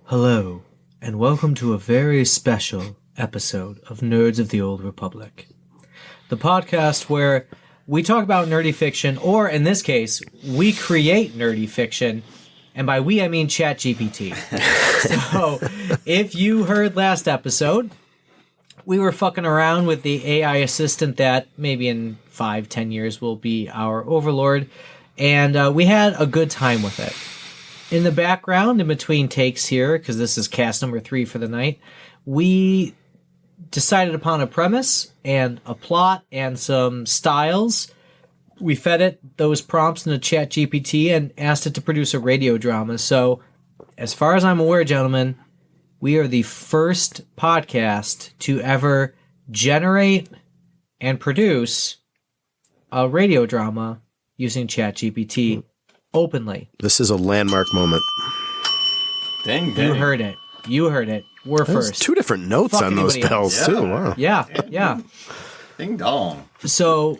Hello, and welcome to a very special episode of Nerds of the Old Republic, the podcast where we talk about nerdy fiction, or in this case, we create nerdy fiction, and by we I mean ChatGPT. So, if you heard last episode, we were fucking around with the AI assistant that maybe in 5-10 years will be our overlord, and we had a good time with it. In the background, in between takes here, because this is cast number 3 for the night, we decided upon a premise and a plot and some styles. We fed it those prompts into ChatGPT and asked it to produce a radio drama. So, as far as I'm aware, gentlemen, we are the first podcast to ever generate and produce a radio drama using ChatGPT openly. This is a landmark moment. Dang. You heard it. We're There's first. 2 different notes Fuck on those anybody bells, else. too. Wow. Yeah. Ding dong. So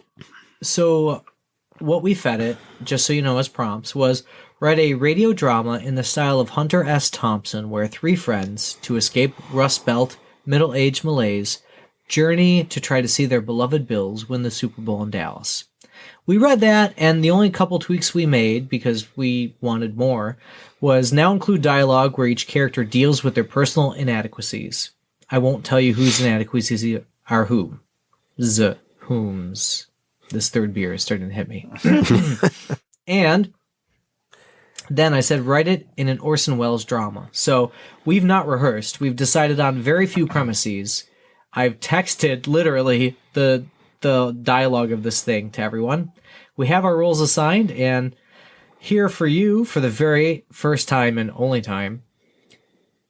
what we fed it, just so you know as prompts, was write a radio drama in the style of Hunter S. Thompson, where 3 friends, to escape Rust Belt middle-aged malaise, journey to try to see their beloved Bills win the Super Bowl in Dallas. We read that, and the only couple tweaks we made, because we wanted more, was now include dialogue where each character deals with their personal inadequacies. I won't tell you whose inadequacies are who. Whom's. This third beer is starting to hit me. And then I said, write it in an Orson Welles drama. So we've not rehearsed. We've decided on very few premises. I've texted, literally, the dialogue of this thing to everyone. We have our roles assigned, and here for you, for the very first time and only time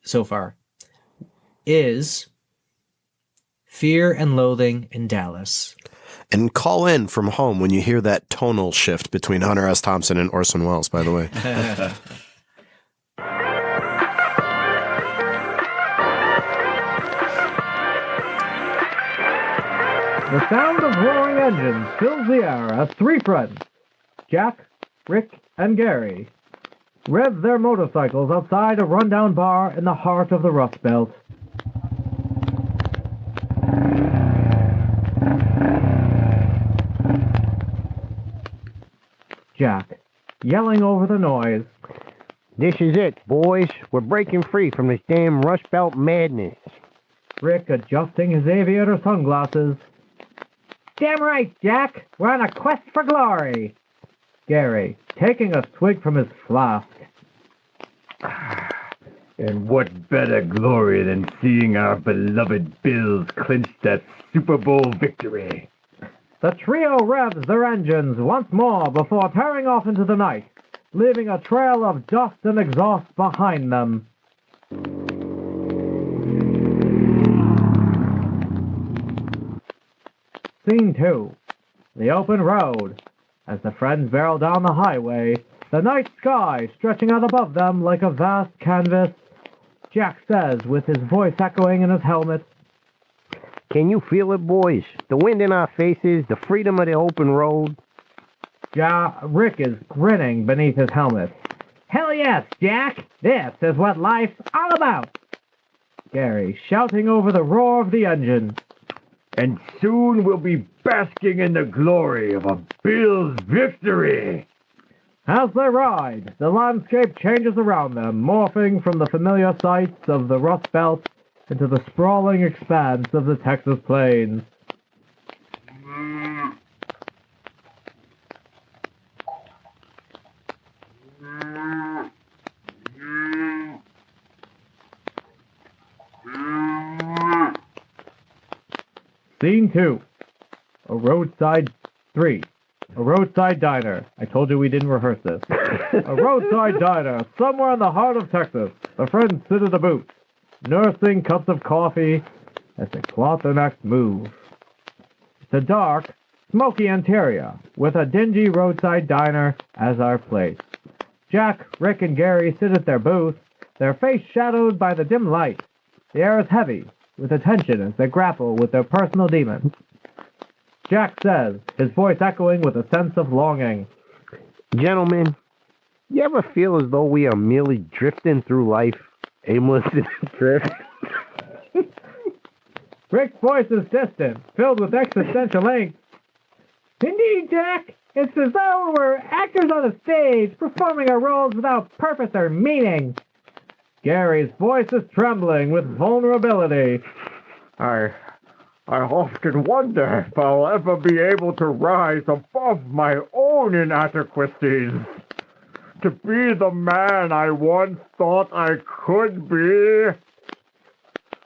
so far, is Fear and Loathing in Dallas. And call in from home when you hear that tonal shift between Hunter S. Thompson and Orson Welles, by the way. The sound of roaring engines fills the air as 3 friends, Jack, Rick, and Gary, rev their motorcycles outside a rundown bar in the heart of the Rust Belt. Jack, yelling over the noise. This is it, boys. We're breaking free from this damn Rust Belt madness. Rick adjusting his aviator sunglasses. Damn right, Jack. We're on a quest for glory. Gary, taking a swig from his flask. And what better glory than seeing our beloved Bills clinch that Super Bowl victory? The trio revs their engines once more before tearing off into the night, leaving a trail of dust and exhaust behind them. Scene 2. The open road. As the friends barrel down the highway, the night sky stretching out above them like a vast canvas, Jack says with his voice echoing in his helmet, Can you feel it, boys? The wind in our faces, the freedom of the open road. Rick is grinning beneath his helmet. Hell yes, Jack! This is what life's all about! Gary shouting over the roar of the engine. And soon we'll be basking in the glory of a Bills victory. As they ride, the landscape changes around them, morphing from the familiar sights of the Rust Belt into the sprawling expanse of the Texas plains. Scene 2. A roadside diner. I told you we didn't rehearse this. A roadside diner, somewhere in the heart of Texas. The friends sit at a booth, nursing cups of coffee as they plot their next move. It's a dark, smoky interior, with a dingy roadside diner as our place. Jack, Rick, and Gary sit at their booth, their face shadowed by the dim light. The air is heavy with attention as they grapple with their personal demons. Jack says, his voice echoing with a sense of longing. Gentlemen, you ever feel as though we are merely drifting through life? aimless drift. Rick's voice is distant, filled with existential angst. Indeed, Jack. It's as though we're actors on a stage, performing our roles without purpose or meaning. Gary's voice is trembling with vulnerability. I often wonder if I'll ever be able to rise above my own inadequacies. To be the man I once thought I could be.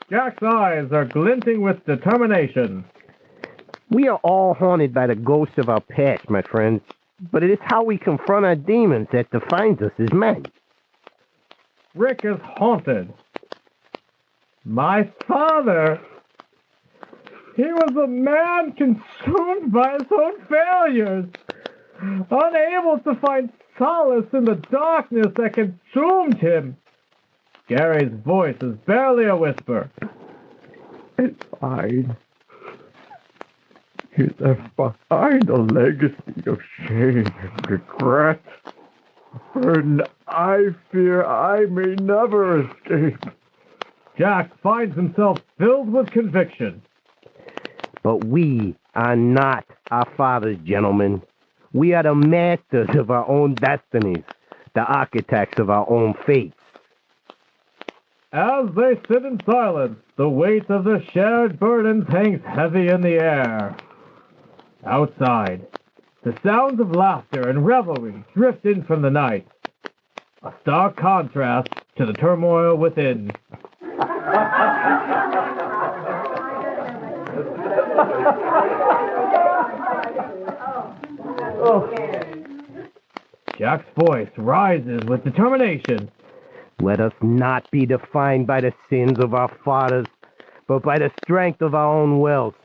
Jack's eyes are glinting with determination. We are all haunted by the ghosts of our past, my friends. But it is how we confront our demons that defines us as men. Rick is haunted. My father. He was a man consumed by his own failures, unable to find solace in the darkness that consumed him. Gary's voice is barely a whisper. It's fine. He left behind a legacy of shame and regret. A burden I fear I may never escape. Jack finds himself filled with conviction. But we are not our fathers, gentlemen. We are the masters of our own destinies, the architects of our own fates. As they sit in silence, the weight of their shared burdens hangs heavy in the air. Outside, the sounds of laughter and revelry drift in from the night, a stark contrast to the turmoil within. Jack's voice rises with determination. Let us not be defined by the sins of our fathers, but by the strength of our own wills.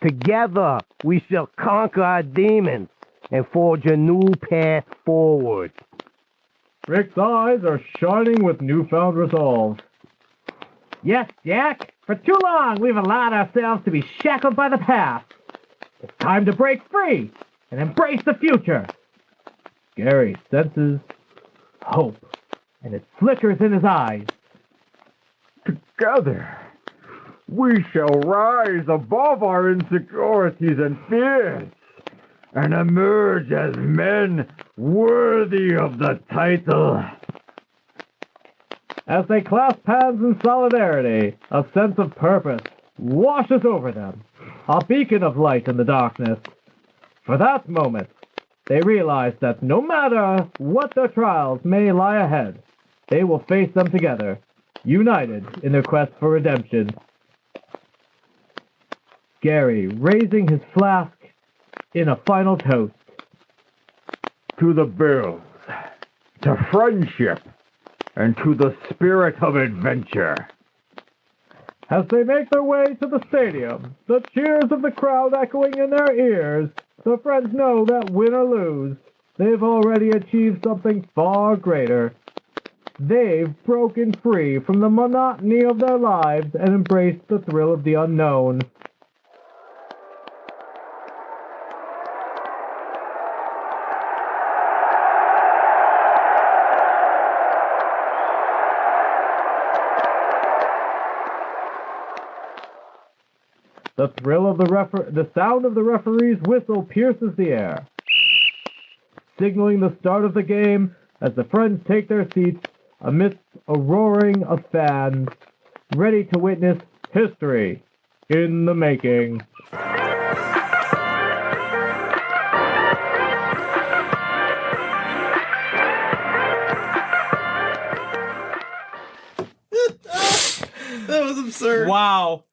Together, we shall conquer our demons and forge a new path forward. Rick's eyes are shining with newfound resolve. Yes, Jack. For too long, we've allowed ourselves to be shackled by the past. It's time to break free and embrace the future. Gary senses hope, and it flickers in his eyes. Together, we shall rise above our insecurities and fears and emerge as men worthy of the title. As they clasp hands in solidarity, a sense of purpose washes over them, a beacon of light in the darkness. For that moment, they realize that no matter what their trials may lie ahead, they will face them together, united in their quest for redemption. Gary raising his flask in a final toast. To the bills, to friendship, and to the spirit of adventure. As they make their way to the stadium, the cheers of the crowd echoing in their ears, the friends know that win or lose, they've already achieved something far greater. They've broken free from the monotony of their lives and embraced the thrill of the unknown. The sound of the referee's whistle pierces the air, signaling the start of the game as the friends take their seats amidst a roaring of fans, ready to witness history in the making. That was absurd. Wow.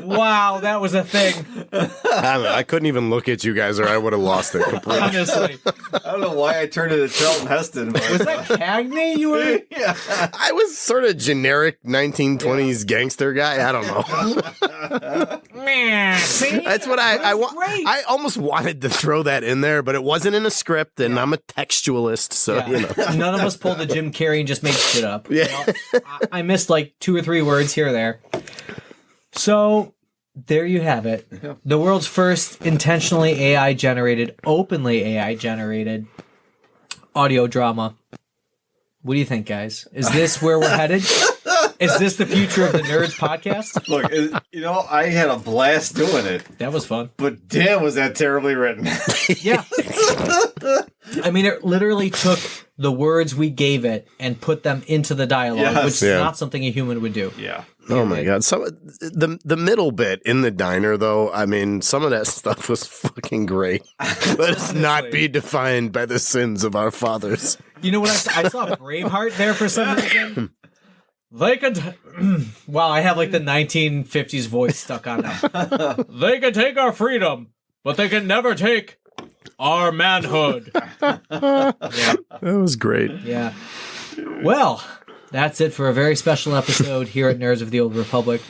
Wow, that was a thing. I couldn't even look at you guys or I would have lost it completely. Honestly. I don't know why I turned it to Charlton Heston. But Was that Cagney you were? yeah. I was sort of generic 1920s gangster guy. I don't know. Man, see? That's what I great. I almost wanted to throw that in there, but it wasn't in a script, and I'm a textualist, so Yeah. you know. None of us pulled the Jim Carrey and just made shit up. Yeah. You know? I missed like 2 or 3 words here or there. So there you have it. The world's first intentionally AI generated, openly AI generated audio drama. What do you think, guys? Is this where we're headed? Is this the future of the Nerds podcast? Look, I had a blast doing it, That was fun. but damn, was that terribly written. Yeah. I mean, it literally took the words we gave it and put them into the dialogue, Yes. which is Yeah. not something a human would do. Yeah. Oh my god! The middle bit in the diner, though. I mean, some of that stuff was fucking great. Let us not be defined by the sins of our fathers. You know what? I saw Braveheart there for some reason. They could. Wow, I have like the 1950s voice stuck on now. They can take our freedom, but they can never take our manhood. Yeah. That was great. Yeah. Well, that's it for a very special episode here at Nerds of the Old Republic.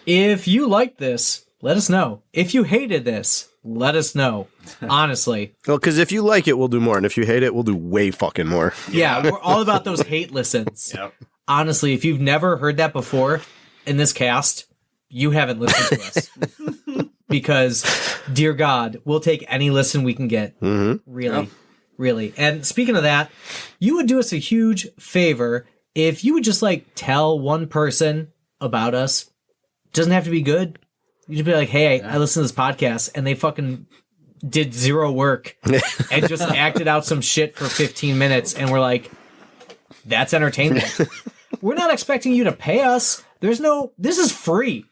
If you liked this, let us know. If you hated this, let us know. Honestly. Well, because if you like it, we'll do more, and if you hate it, we'll do way fucking more. Yeah, we're all about those hate listens. Yep. Honestly, if you've never heard that before in this cast, you haven't listened to us. Because, dear God, we'll take any listen we can get. Mm-hmm. Really. Yep. Really. And speaking of that, you would do us a huge favor if you would just tell one person about us. Doesn't have to be good. You just be like, hey, I listened to this podcast, and they fucking did zero work and just acted out some shit for 15 minutes, and we're like, that's entertainment. We're not expecting you to pay us. This is free.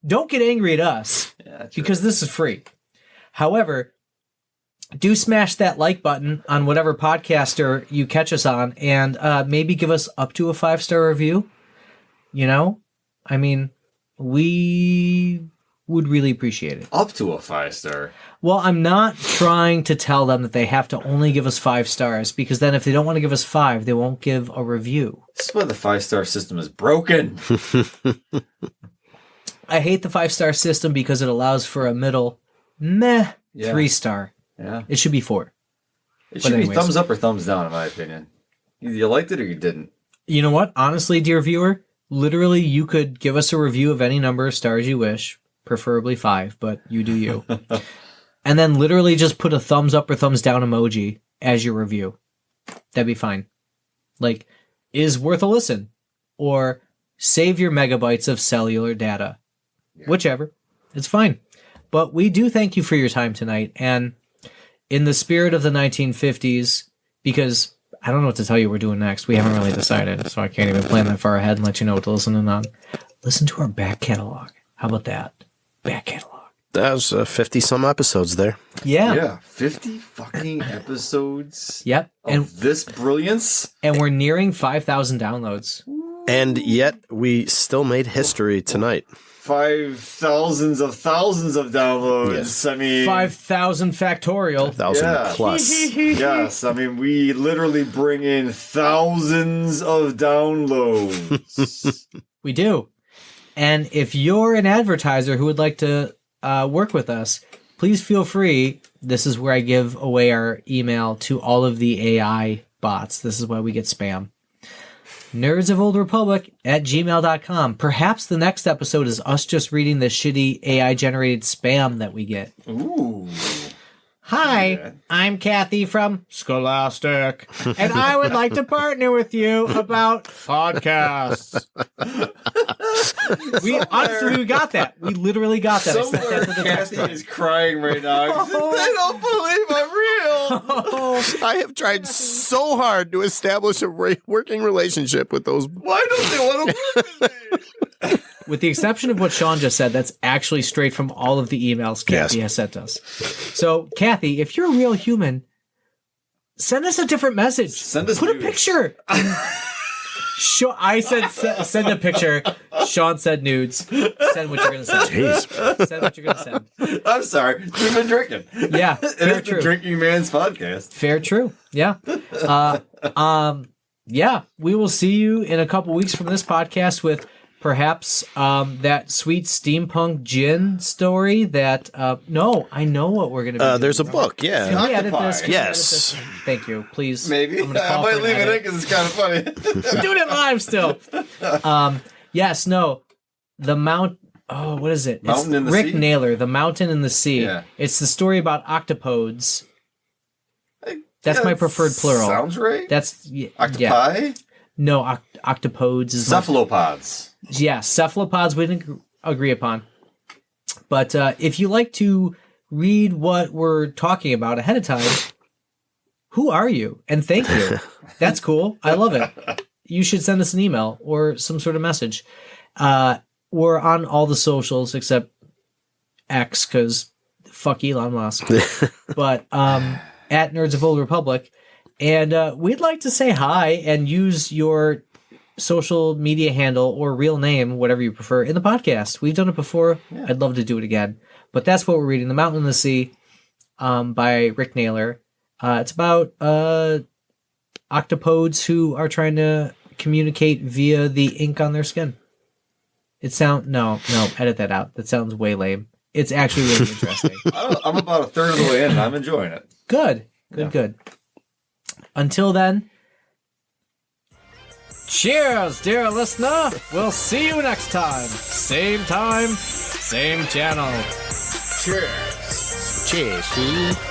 Don't get angry at us because this is free. However, do smash that like button on whatever podcaster you catch us on, and maybe give us up to a 5-star review. I mean, we would really appreciate it. Up to a 5-star. Well, I'm not trying to tell them that they have to only give us 5 stars, because then if they don't want to give us 5, they won't give a review. This is why the 5-star system is broken. I hate the 5-star system because it allows for a middle meh 3-star. Yeah. It should be 4. It should anyways. be thumbs up or thumbs down, in my opinion. Either you liked it or you didn't. You know what? Honestly, dear viewer, literally you could give us a review of any number of stars you wish, preferably 5, but you do you. And then literally just put a thumbs up or thumbs down emoji as your review. That'd be fine. Is worth a listen. Or save your megabytes of cellular data. Yeah. Whichever. It's fine. But we do thank you for your time tonight. And in the spirit of the 1950s, because I don't know what to tell you we're doing next. We haven't really decided, so I can't even plan that far ahead and let you know what to listen in on. Listen to our back catalog. How about that? Back catalog. That was 50-some episodes there. Yeah. Yeah. 50 fucking episodes. Yep. Of this brilliance. And we're nearing 5,000 downloads. And yet, we still made history tonight. 5,000s of thousands of downloads. Yes. I mean, 5,000 factorial. 1,000 Yeah. plus. Yes, I mean, we literally bring in thousands of downloads. We do. And if you're an advertiser who would like to work with us, please feel free. This is where I give away our email to all of the AI bots. This is why we get spam. nerdsofoldrepublic@gmail.com. Perhaps the next episode is us just reading the shitty AI-generated spam that we get. Ooh. Hi, Yeah. I'm Kathy from Scholastic, and I would like to partner with you about podcasts. We got that. We literally got that. I sent Somewhere that to the text Kathy line. is crying right now. They don't believe I'm real. I have tried so hard to establish a working relationship with those. Why don't they want to work with me? With the exception of what Sean just said, that's actually straight from all of the emails Kathy has sent us. So, Kathy, if you're a real human, send us a different message. Send us Put nudes. a picture. I said send a picture. Sean said nudes. Send what you're going to send. Jeez. Send what you're going to send. I'm sorry. You've been drinking. Yeah, It fair is the true. Drinking Man's podcast. Fair true. Yeah. Yeah, we will see you in a couple weeks from this podcast with perhaps that sweet steampunk gin story that no, I know what we're going to be doing. There's a book, Can yeah. we edit this? Can we edit Yes. this? Thank you. Please. Maybe. I'm gonna I call might for an leave it in edit. because it's kind of funny. We're doing it live still. Yes, no. The what is it? Mountain in the Rick Sea? Nayler, The Mountain in the Sea. Yeah. It's the story about octopods. That's my preferred plural. Sounds right. That's Octopi? Yeah. No, octopods is Cephalopods. Yeah, cephalopods we didn't agree upon. But if you like to read what we're talking about ahead of time, who are you? And thank you. That's cool. I love it. You should send us an email or some sort of message. We're on all the socials except X, because fuck Elon Musk. But at Nerds of Old Republic. And we'd like to say hi and use your social media handle or real name, whatever you prefer, in the podcast. We've done it before. Yeah. I'd love to do it again. But that's what we're reading. The Mountain and the Sea by Ray Nayler. It's about octopods who are trying to communicate via the ink on their skin. No, edit that out. That sounds way lame. It's actually really interesting. I'm about a third of the way in and I'm enjoying it. Good. Until then, cheers, dear listener. We'll see you next time. Same channel. Cheers, Steve.